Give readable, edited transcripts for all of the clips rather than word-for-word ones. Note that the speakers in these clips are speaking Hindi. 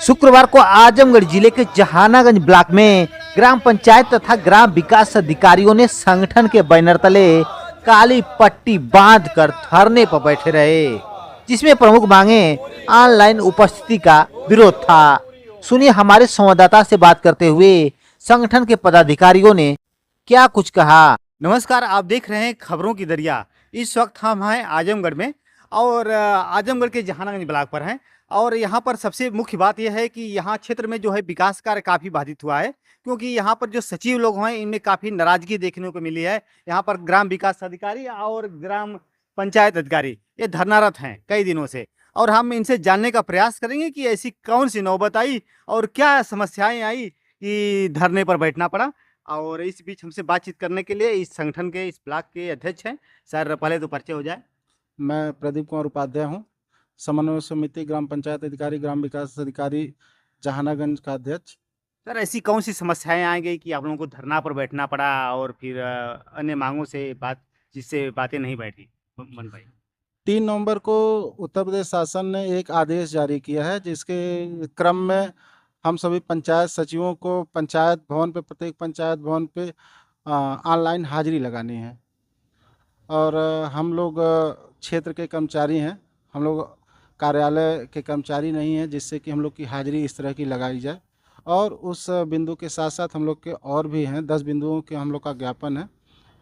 शुक्रवार को आजमगढ़ जिले के जहानागंज ब्लॉक में ग्राम पंचायत तथा ग्राम विकास अधिकारियों ने संगठन के बैनर तले काली पट्टी बांधकर धरने पर बैठे रहे, जिसमें प्रमुख मांगे ऑनलाइन उपस्थिति का विरोध था। सुनिए हमारे संवाददाता से बात करते हुए संगठन के पदाधिकारियों ने क्या कुछ कहा। नमस्कार, आप देख रहे हैं खबरों की दरिया। इस वक्त हम हैं आजमगढ़ में और आजमगढ़ के जहानागंज ब्लॉक पर हैं और यहाँ पर सबसे मुख्य बात यह है कि यहाँ क्षेत्र में जो है विकास कार्य काफ़ी बाधित हुआ है, क्योंकि यहाँ पर जो सचिव लोग हैं इनमें काफ़ी नाराजगी देखने को मिली है। यहाँ पर ग्राम विकास अधिकारी और ग्राम पंचायत अधिकारी ये धरनारत हैं कई दिनों से, और हम इनसे जानने का प्रयास करेंगे कि ऐसी कौन सी नौबत आई और क्या समस्याएं आई कि धरने पर बैठना पड़ा। और इस बीच हमसे बातचीत करने के लिए इस संगठन के इस ब्लॉक के अध्यक्ष हैं। सर, पहले तो परिचय हो जाए। मैं प्रदीप कुमार उपाध्याय हूँ, समन्वय समिति ग्राम पंचायत अधिकारी ग्राम विकास अधिकारी जहानागंज का अध्यक्ष। सर, ऐसी कौन सी समस्याएं आ गई कि आप लोगों को धरना पर बैठना पड़ा और फिर अन्य मांगों से जिससे बातें नहीं बन पाई? 3 नवंबर को उत्तर प्रदेश शासन ने एक आदेश जारी किया है, जिसके क्रम में हम सभी पंचायत सचिवों को पंचायत भवन पे, प्रत्येक पंचायत भवन पे ऑनलाइन हाजिरी लगानी है। और हम लोग क्षेत्र के कर्मचारी हैं, हम लोग कार्यालय के कर्मचारी नहीं हैं, जिससे कि हम लोग की हाजिरी इस तरह की लगाई जाए। और उस बिंदु के साथ साथ हम लोग के और भी हैं, 10 बिंदुओं के हम लोग का ज्ञापन है।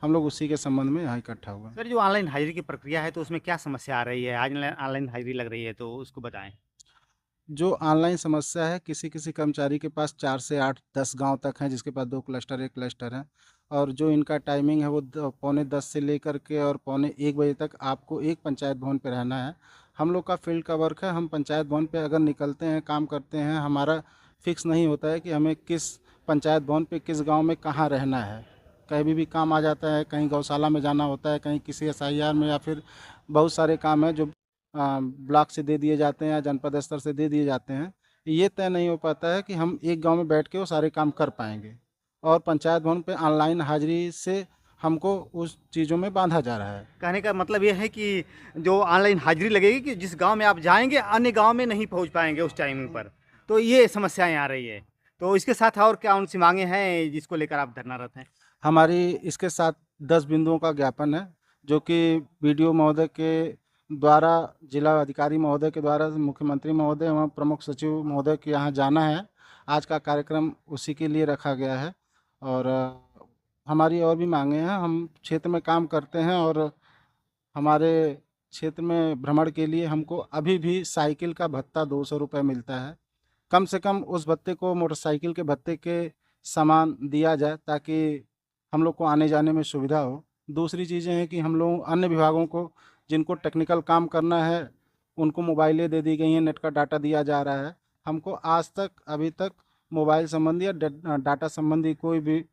हम लोग उसी के संबंध में यहाँ इकट्ठा हुए। सर, जो ऑनलाइन हाजिरी की प्रक्रिया है तो उसमें क्या समस्या आ रही है? आज ऑनलाइन हाजिरी लग रही है तो उसको बताएं। जो ऑनलाइन समस्या है, किसी किसी कर्मचारी के पास 4 से 8-10 गांव तक हैं, जिसके पास 2 क्लस्टर 1 क्लस्टर है। और जो इनका टाइमिंग है वो 10:45 से लेकर के और 1:45 बजे तक आपको एक पंचायत भवन पे रहना है। हम लोग का फील्ड का वर्क है, हम पंचायत भवन पे अगर निकलते हैं, काम करते हैं, हमारा फिक्स नहीं होता है कि हमें किस पंचायत भवन पे किस गांव में कहाँ रहना है। कहीं भी काम आ जाता है, कहीं गौशाला में जाना होता है, कहीं किसी SIR में, या फिर बहुत सारे काम हैं जो ब्लॉक से दे दिए जाते हैं या जनपद स्तर से दे दिए जाते हैं। ये तय नहीं हो पाता है कि हम एक गांव में बैठ के वो सारे काम कर पाएंगे। और पंचायत भवन पे ऑनलाइन हाजिरी से हमको उस चीज़ों में बांधा जा रहा है। कहने का मतलब ये है कि जो ऑनलाइन हाजिरी लगेगी कि जिस गांव में आप जाएंगे अन्य गांव में नहीं पहुंच पाएंगे उस टाइमिंग पर, तो ये समस्याएं आ रही है। तो इसके साथ और क्या उनसी मांगे हैं जिसको लेकर आप धरनारत हैं? हमारी इसके साथ 10 बिंदुओं का ज्ञापन है, जो कि BDO महोदय के द्वारा, जिला अधिकारी महोदय के द्वारा मुख्यमंत्री महोदय एवं प्रमुख सचिव महोदय के यहाँ जाना है। आज का कार्यक्रम उसी के लिए रखा गया है। और हमारी और भी मांगे हैं। हम क्षेत्र में काम करते हैं और हमारे क्षेत्र में भ्रमण के लिए हमको अभी भी साइकिल का भत्ता 200 रुपये मिलता है। कम से कम उस भत्ते को मोटरसाइकिल के भत्ते के समान दिया जाए, ताकि हम लोग को आने जाने में सुविधा हो। दूसरी चीज़ें हैं कि हम लोग अन्य विभागों को, जिनको टेक्निकल काम करना है, उनको मोबाइलें दे दी गई हैं, नेट का डाटा दिया जा रहा है। हमको आज तक अभी तक मोबाइल संबंधी या डाटा संबंधी कोई भी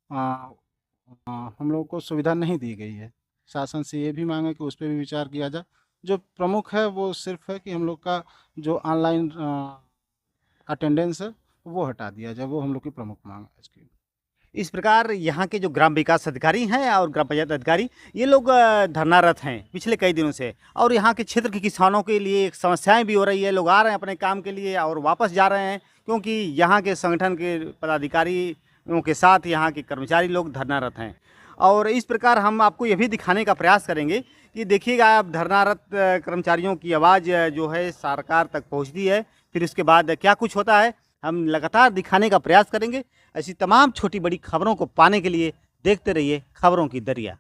हम लोगों को सुविधा नहीं दी गई है। शासन से ये भी मांग है कि उस पर भी विचार किया जाए। जो प्रमुख है वो सिर्फ है कि हम लोग का जो ऑनलाइन अटेंडेंस है वो हटा दिया जाए, वो हम लोग की प्रमुख मांग है आज की। इस प्रकार यहाँ के जो ग्राम विकास अधिकारी हैं और ग्राम पंचायत अधिकारी, ये लोग धरनारत हैं पिछले कई दिनों से, और यहाँ के क्षेत्र के किसानों के लिए समस्याएं भी हो रही है। लोग आ रहे हैं अपने काम के लिए और वापस जा रहे हैं, क्योंकि यहाँ के संगठन के पदाधिकारियों के साथ यहाँ के कर्मचारी लोग धरनारत हैं। और इस प्रकार हम आपको ये भी दिखाने का प्रयास करेंगे कि देखिएगा, आप धरनारत कर्मचारियों की आवाज़ जो है सरकार तक पहुँचती है, फिर उसके बाद क्या कुछ होता है हम लगातार दिखाने का प्रयास करेंगे। ऐसी तमाम छोटी बड़ी खबरों को पाने के लिए देखते रहिए खबरों की दरिया।